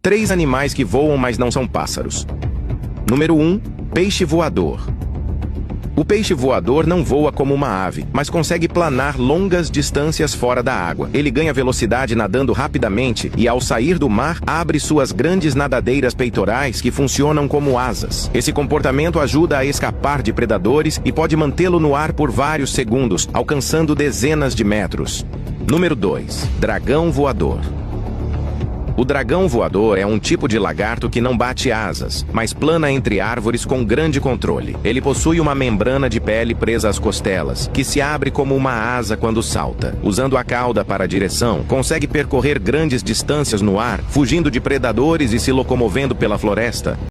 3 animais que voam, mas não são pássaros. Número 1. Peixe voador. O peixe voador não voa como uma ave, mas consegue planar longas distâncias fora da água. Ele ganha velocidade nadando rapidamente e, ao sair do mar, abre suas grandes nadadeiras peitorais que funcionam como asas. Esse comportamento ajuda a escapar de predadores e pode mantê-lo no ar por vários segundos, alcançando dezenas de metros. Número 2. Dragão voador. O dragão voador é um tipo de lagarto que não bate asas, mas plana entre árvores com grande controle. Ele possui uma membrana de pele presa às costelas, que se abre como uma asa quando salta. Usando a cauda para a direção, consegue percorrer grandes distâncias no ar, fugindo de predadores e se locomovendo pela floresta.